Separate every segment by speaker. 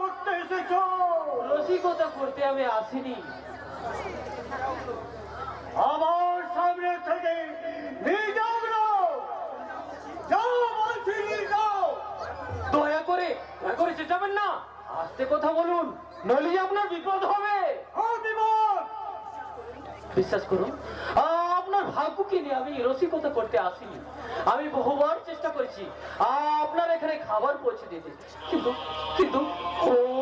Speaker 1: করতে এসেছো?
Speaker 2: রসিকতা করতে আমি আসিনি।
Speaker 1: আমার সামনে থেকে নিয়ে যাও না, যাও বলছি, নিয়ে যাও।
Speaker 2: দয়া করে চেঁচাবেন না, আস্তে কথা বলুন, নইলে যে আপনার বিপদ হবে।
Speaker 1: বিপদ!
Speaker 2: বিশ্বাস করুন, আপনার ভাগ্যকে নিয়ে আমি রসিকতা করতে আসিনি। আমি বহুবার চেষ্টা করেছি আপনার এখানে খাবার পৌঁছে দিতে, কিন্তু কিন্তু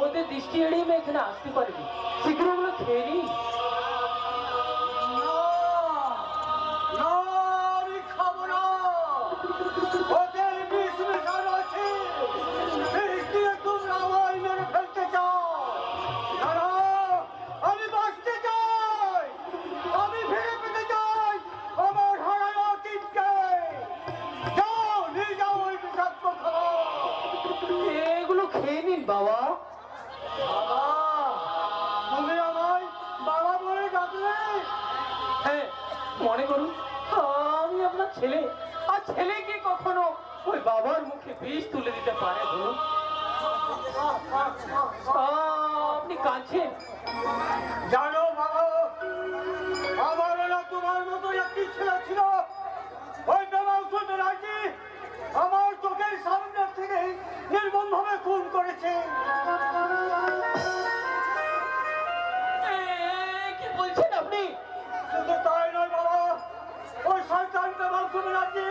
Speaker 2: ওদের দৃষ্টি এড়িয়ে আমি এখানে আসতে পারিনি। শীঘ্র ওগুলো খেয়ে নিই।
Speaker 1: না, আমি খাবো না। ওদের বিষ মেশানো আছে, বিষ দিয়ে তোমরা আমায় মেরে ফেলতে চাও। না না, আমি বাঁচতে চাই, আমি ফিরে পেতে চাই আমার হারানো অতীতকে। যাও, নিয়ে যাও ওই বিষাক্ত খাবার।
Speaker 2: এগুলো খেয়ে নিন বাবা।
Speaker 1: বাবা, তুমি আমায় বাবা বলে ডাকলে?
Speaker 2: হ্যাঁ, মনে করুন আমি আপনার ছেলে, আর ছেলে কি কখনো ওই বাবার মুখে বিষ তুলে দিতে পারে বলুন? আপনি কাঁদছেন?
Speaker 1: জানো বাবা, আমারও না তোমার মতো একটি ছেলে ছিল। ওই বেমাংসুদ রাজি আমার চোখের সামনে থেকে নির্মমভাবে খুন করেছে।
Speaker 2: কি বলছেন আপনি?
Speaker 1: শুধু তাই নয় বাবা, ওই শয়তান বেমাংসুদ রাজি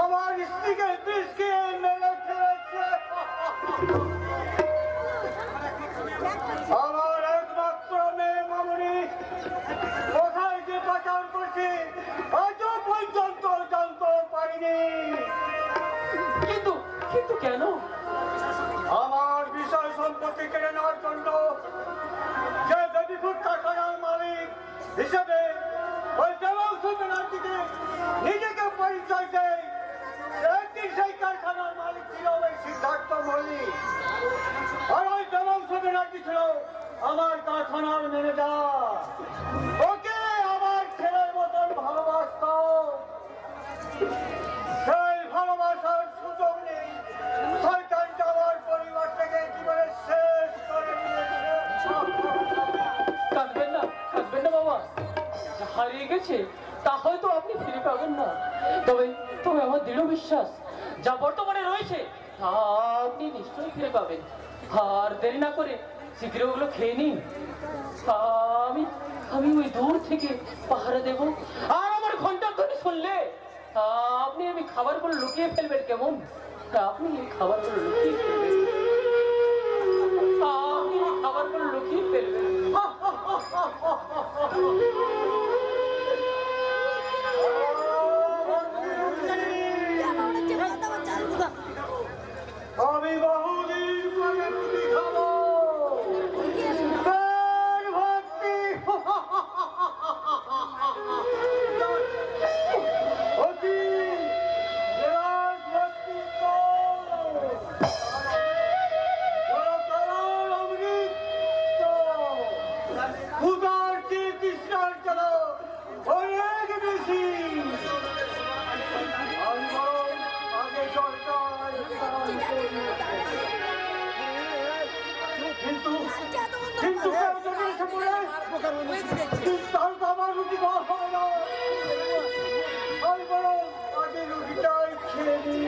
Speaker 1: আমার স্ত্রীকে বিষ খেয়ে মেরে ফেলেছে। আমার একমাত্র মেয়ে মামনি কোথায় যে পাচার করছে আজও পর্যন্ত জানতে পারিনি।
Speaker 2: কিন্তু কিন্তু কেন?
Speaker 1: আমার বিষয় সম্পত্তি কেড়ে নেওয়ার জন্য যে বেবি ফুড কারখানার মালিক হিসেবে ওই দেবাংশু ব্যানার্জিকে নিজেকে পরিচয় দেয়, একদিন সেই কারখানার মালিক ছিল ওই সিদ্ধার্থ মল্লিক, আর ওই দেবাংশু ব্যানার্জি ছিল আমার কারখানার ম্যানেজার। ওকে আমার ছেলের মতন ভালোবাসত, সেই ভালোবাসার সুযোগ নেই শয়তান যাওয়ার পরিবার থেকে জীবনে শেষ করে দিয়েছে।
Speaker 2: কাঁদবেন না বাবা, যা হারিয়ে গেছে তা হয়তো আপনি ফিরে পাবেন না, তবে তবে আমার দৃঢ় বিশ্বাস যা বর্তমানে রয়েছে তা আপনি নিশ্চয়ই ফিরে পাবেন। আর দেরি না করে শীঘ্র ওগুলো খেয়ে নিন। আমি আমি ওই দূর থেকে পাহারা দেব, আর আমার ঘন্টার ধ্বনি শুনলে আমি খাবারগুলো লুকিয়ে ফেলবেন। কেমন? আপনি এই খাবারগুলো লুকিয়ে ফেলবেন, আপনি এই খাবারগুলো লুকিয়ে ফেলবেন।
Speaker 1: আমি বহুদিন পরে রুটি খাবো, পেট ভর্তি। অতি গ্লাস ভর্তি অমৃত, ক্ষুধার চেয়ে তৃষ্ণার জ্বালা অনেক বেশি। আমি বরং আগে সরকার, কিন্তু কিন্তু কেউ যদি এসে পড়ে তাহলে আমার রুটি খাওয়া হবে না। আমি বরং আগে রুটিটাই খেয়ে নিই।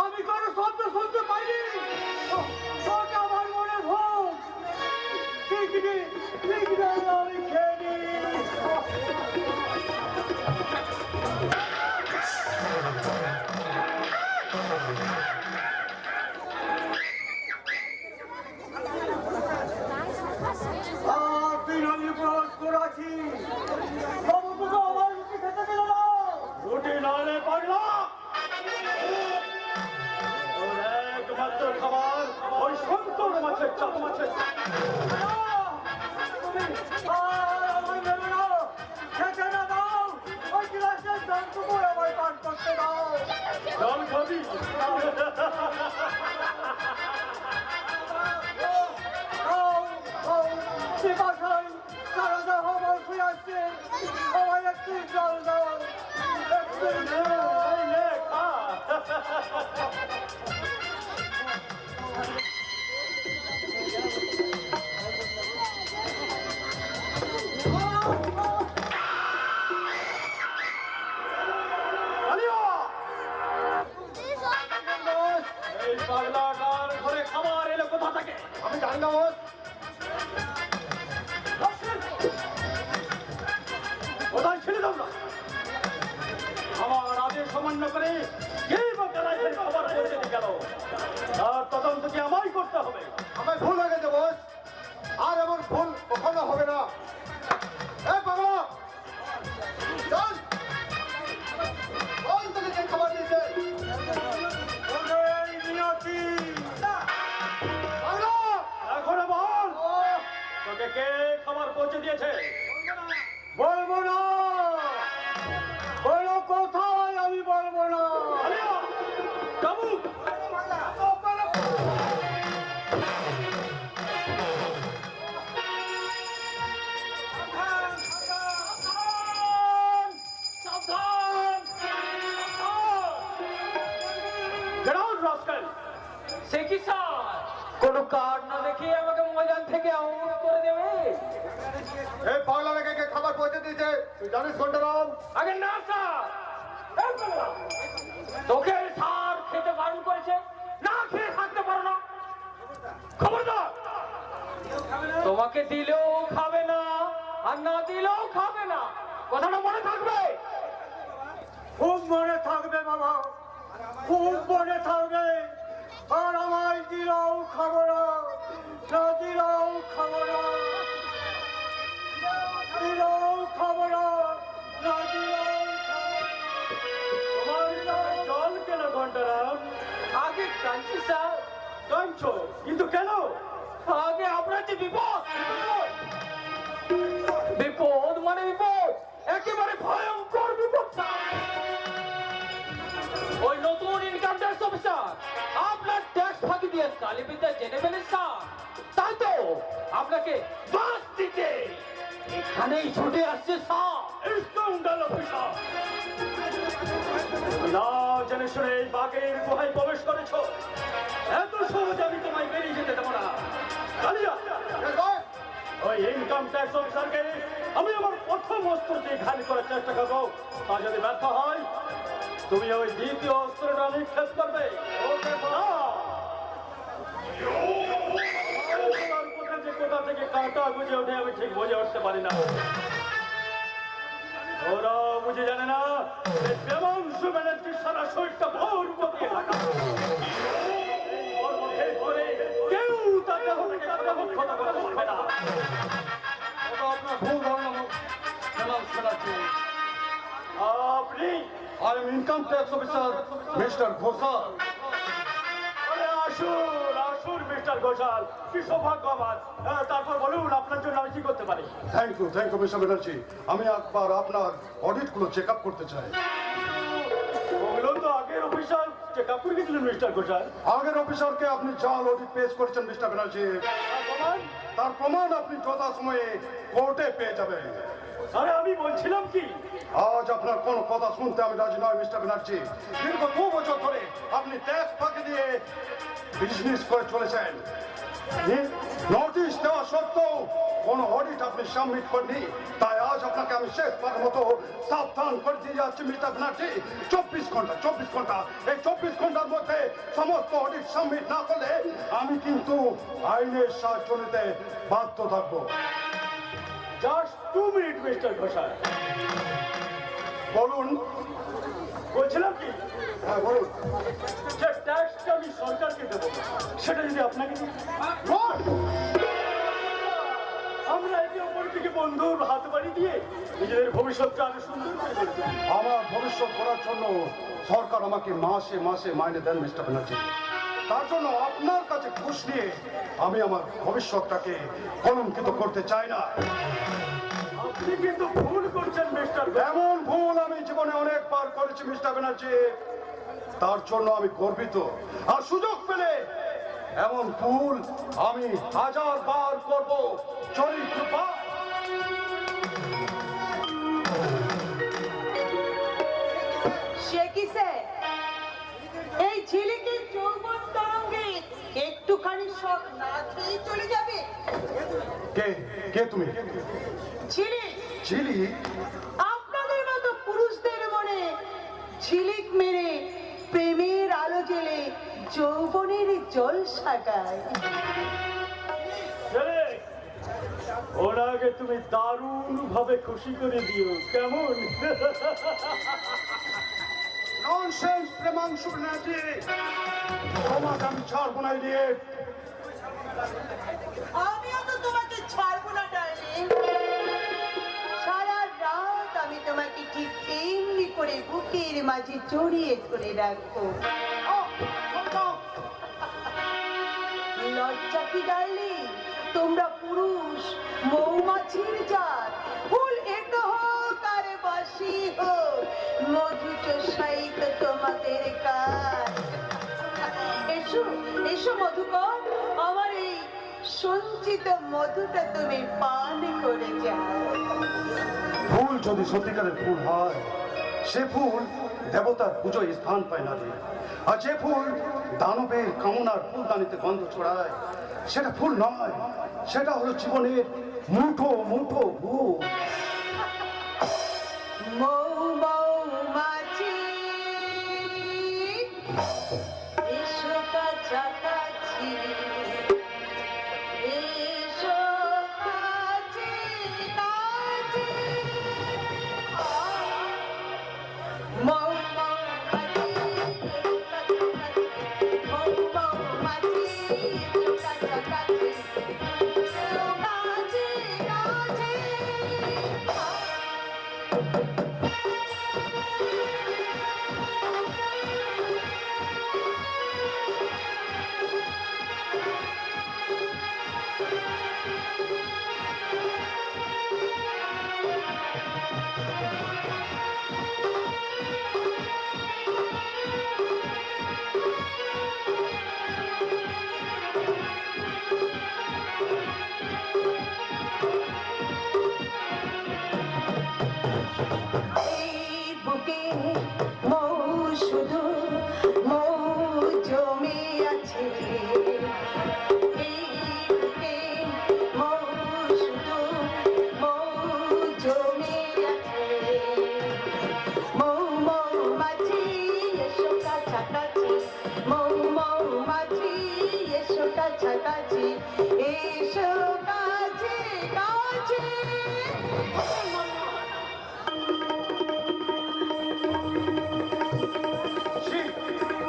Speaker 1: আমি কোনো শব্দ শুনতে পাইনি, ওটা আমার মনে ভুল। ঠিক আমি খেয়ে নিই। আমি প্রবেশ করেছি, তবু তো আমার রুটি খেতে দিল না। রুটি নালে পাগলা, একমাত্র খাবার ওই সন্তর মাছের চাপ মাছের। আমার নেবে না, খেতে না দাও, ওই গ্লাসের জলটুকু আমায় পান করতে দাও। জল খাবি? আমি জানি না বস। কোথায় ছেড়ে দাও না, আমার আদেশ অমান্য করে কেই বা কারাইয়ের খবর পৌঁছে দিয়ে গেল, তার তদন্ত কি আমায় করতে হবে। আমার ভুল হয়ে গেছে বস, আর এমন ভুল কখনো হবে না। এই পাগলা, চল বল তোকে কে খবর দিয়েছে। এখন বল তোকে কে খবর পৌঁছে দিয়েছে। বলবো না, বলো কোথায়, আমি বলবো না।
Speaker 2: সে কি স্যার, কোনো কার্ড না দেখিয়ে আমাকে ময়দান থেকে আউট করে দেবে?
Speaker 1: এই পাগলা মেয়েকে কে খাবার পৌঁছে দিয়েছে তুই জানিস ঘন্টারাম?
Speaker 2: আগে না স্যার, এই পাগলা, তোকে স্যার খেতে বারণ করেছে, না খেয়ে থাকতে পারো না। খবরদার, তোমাকে দিলেও খাবে না আর না দিলেও খাবে না, কথাটা মনে থাকবে।
Speaker 1: খুব মনে থাকবে বাবা, খুব মনে থাকবে। আর আমায় দিলেও খাবো না, না দিলেও খাবো না, দিলেও খাবো না, না দিলেও খাবো না। তোমার জল কেন ঘন্টারাম?
Speaker 2: আগে কাঁদছি স্যার।
Speaker 1: কাঁদছো কিন্তু কেন?
Speaker 2: আগে আপনার যে বিপদ, বিপদ মানে বিপদ, একেবারে ভয়ঙ্কর বিপদ স্যার। ওই নতুন ইনকাম ট্যাক্স অফিসার আপনার ট্যাক্স ফাঁকি দিয়ে কালীবিদ্যা জেনে ফেলে স্যার, তাই তো আপনাকে বাস দিতে এখানেই ছুটে আসছে স্যার।
Speaker 1: স্কাউন্ডাল অফিসার, না জেনে শুনে এই বাঘের গুহায় প্রবেশ করেছো, এত সহজে আমি তোমায় বেরিয়ে যেতে দেবো না। কালিয়া, ওই ইনকাম ট্যাক্স অফিসারকে আমি আমার প্রথম অস্ত্র দিয়ে ঘানি করার চেষ্টা করবো, তা যদি ব্যর্থ হয় তুমি ওই দ্বিতীয় অস্ত্রটা নিক্ষেপ করবে। যে কোথা থেকে কাঁটা বুঝে ওঠে আমি ঠিক বুঝে উঠতে পারি না। ওরাও বুঝে জানে না দেবাংশু ব্যানার্জির সারা শরীরটা ভোর দিয়ে ঢাকা। এই কর্মক্ষেত্র করে কেউ তার দেহ থেকে ক্ষত করতে পারবে না।
Speaker 3: আপনার ভুল ধারণা দেবাংশু ব্যানার্জি।
Speaker 1: আপনি
Speaker 3: I am income tax officer mister Ghoshal.
Speaker 1: আসুন আসুন মিস্টার ঘোষাল, কি সৌভাগ্য আমার। তারপর বলুন আপনার জন্য আমি কি করতে পারি।
Speaker 3: Thank you mister Banerjee. আমি একবার আপনার অডিটগুলো চেক আপ করতে চাই।
Speaker 1: ওগুলো তো আগের অফিসার চেক আপ করে গেছিলেন মিস্টার ঘোষাল।
Speaker 3: আগের অফিসারকে আপনি জাল অডিট পেশ করেছেন মিস্টার ব্যানার্জি, তার প্রমাণ আপনি যথাসময়ে কোর্টে পেয়ে যাবেন।
Speaker 1: আরে আমি বলছিলাম কি,
Speaker 3: আজ আপনার কোনো কথা শুনতে আমি রাজি নয় মিস্টার ব্যানার্জি। দীর্ঘ 2 বছর ধরে আপনি ট্যাক্স ফাঁকি দিয়ে বিজনেস করে চলেছেন। নোটিশ দেওয়া সত্ত্বেও কোনো অডিট আপনি সাবমিট করেননি, তাই আজ আপনাকে আমি শেষবারের মতো সাবধান করে দিয়ে যাচ্ছি মিস্টার ব্যানার্জি। 24 ঘন্টা এই 24 ঘন্টার মধ্যে সমস্ত অডিট সাবমিট না করলে আমি কিন্তু আইনের সাহায্য নিতে বাধ্য থাকবো।
Speaker 1: Just 2 minute mister Ghoshal.
Speaker 3: বলুন।
Speaker 1: বলছিলাম কি,
Speaker 3: হ্যাঁ বলুন।
Speaker 1: যে ট্যাক্সটা আমি সরকারকে দেবো সেটা যদি আপনাকে দিই, আমরা একে অপর থেকে বন্ধুর হাত বাড়ি দিয়ে নিজেদের ভবিষ্যৎটা আরো সুন্দর করে তুলতে পারি।
Speaker 3: আমার ভবিষ্যৎ করার জন্য সরকার আমাকে মাসে মাসে মাইনে দেন মিস্টার ব্যানার্জি। তার জন্য আপনার কাছে ঘুষ নিয়ে আমি আমার ভবিষ্যৎটাকে কলঙ্কিত করতে চাই না।
Speaker 1: আপনি কিন্তু ভুল করছেন মিস্টার।
Speaker 3: এমন ভুল আমি জীবনে অনেকবার করেছি মিস্টার ব্যানার্জি, তার জন্য আমি গর্বিত। আর সুযোগ পেলে এমন ভুল আমি 1000 বার করব। চরিত্র
Speaker 4: সে কিসে এই ঝিলিকের যৌবন তরঙ্গে একটুখানি শখ না খেয়ে চলে যাবে?
Speaker 3: কে কে তুমি?
Speaker 4: ঝিলিক,
Speaker 3: ঝিলিক?
Speaker 4: আপনাদের মতো পুরুষদের মনে ঝিলিক মেরে প্রেমের আলো জেলে যৌবনের জল সাগায়।
Speaker 1: ছেলে, ওনাকে তুমি দারুণ ভাবে খুশি করে দিও, কেমন?
Speaker 3: ননসেন্স প্রেমাংশু ব্যানার্জি, তোমাকে আমি ছাড়বো না দিয়ে।
Speaker 4: আমিও তো তোমাকে ছাড়বো না ডার্লিং। সারা রাত আমি তোমাকে ঠিক এমনি করে বুকের মাঝে জড়িয়ে ধরে রাখবো। লজ্জা কি ডার্লিং? তোমরা পুরুষ মৌমাছির জাত। ফুল এটো হোক আর বাসি হোক, মধু চোষাই তো তোমাদের কাজ। এসো এসো মধুকর, আমার এই সঞ্চিত মধুটা তুমি পান করে যাও।
Speaker 3: ফুল যদি সত্যিকারের ফুল হয়, সে ফুল দেবতার পুজোয় স্থান পায় না রে। আর যে ফুল দানবের কামনার ফুলদানিতে গন্ধ ছড়ায়, সেটা ফুল নয়, সেটা হলো জীবনের মুঠো মুঠো ভুল।
Speaker 4: মৌ মৌমাছি এসো কাছাকাছি, এসো কাছে কাছে। মৌ মৌমাছি মৌ মৌমাছি এসো কাছাকাছি, এসো কাছে কাছে। এই বুকে মৌ শুধু মৌ জমে আছে, এই বুকে মৌ শুধু মৌ জমে আছে। মৌ মৌমাছি এসো কাছাকাছি, মৌ মৌমাছি এসো কাছাকাছি, এসো কাছে কাছে।
Speaker 3: ছি,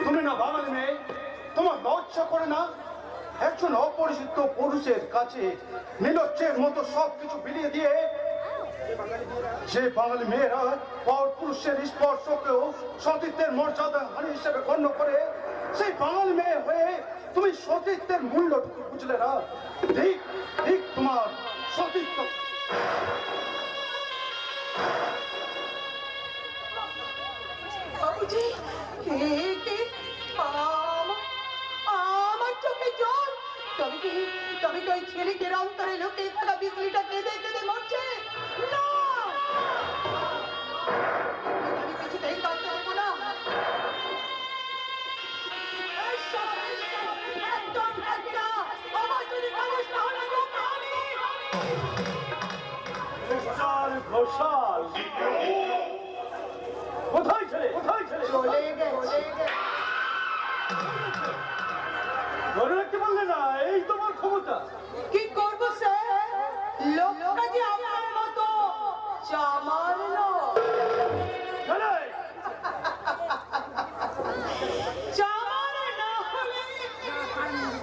Speaker 3: তুমি না বাঙালি মেয়ে, তোমার লজ্জা করে না? একজন অপরিচিত পুরুষের কাছে নিলজ্জের মতো সবকিছু বিলিয়ে দিয়ে, যে বাঙালি মেয়েরা পর পুরুষের স্পর্শকেও সতীত্বের মর্যাদা হানি হিসেবে গণ্য করে, সেই বাঙালি মেয়ে হয়ে তুমি সতীত্বের মূল্যটুকু বুঝলে না। ঠিক ঠিক তোমার সতীত্ব।
Speaker 4: বাবুজি, আমার চোখে জল। তবে কি ওই ছেলেটির অন্তরে লোকে থাকা বিজলিটা কেঁদে কেঁদে মরছে? না, আমি কিছুতেই বাঁচতে পারবো না। এসো, এসো, একদম থাকবে না। আমার যদি মানুষ না হলে লোকে আমি।
Speaker 1: ঘোষাল ঘোষাল, কোথায় ছেলে, কোথায় ছেলে?
Speaker 4: চলে গেছে।
Speaker 1: ধরে রাখতে পারলে না, এই তোমার ক্ষমতা।
Speaker 4: কি করবো স্যার? লোকটা যে আমার মতো চামার নয়।
Speaker 1: ছেলে,
Speaker 4: চামার না হলে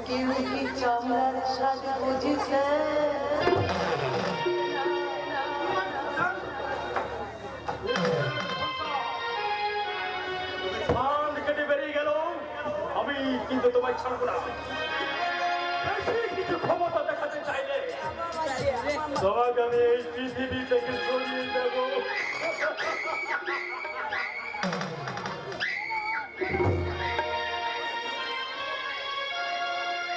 Speaker 4: কেউ কি চামড়ার স্বাদ বুঝে স্যার?
Speaker 1: ধান কেটে বেরিয়ে গেল, আমি কিন্তু তোমায় ছাড়বো না। বেশি কিছু ক্ষমতা দেখাতে চাইলে তোমাকে আমি এই পৃথিবী থেকে সরিয়ে দেবো।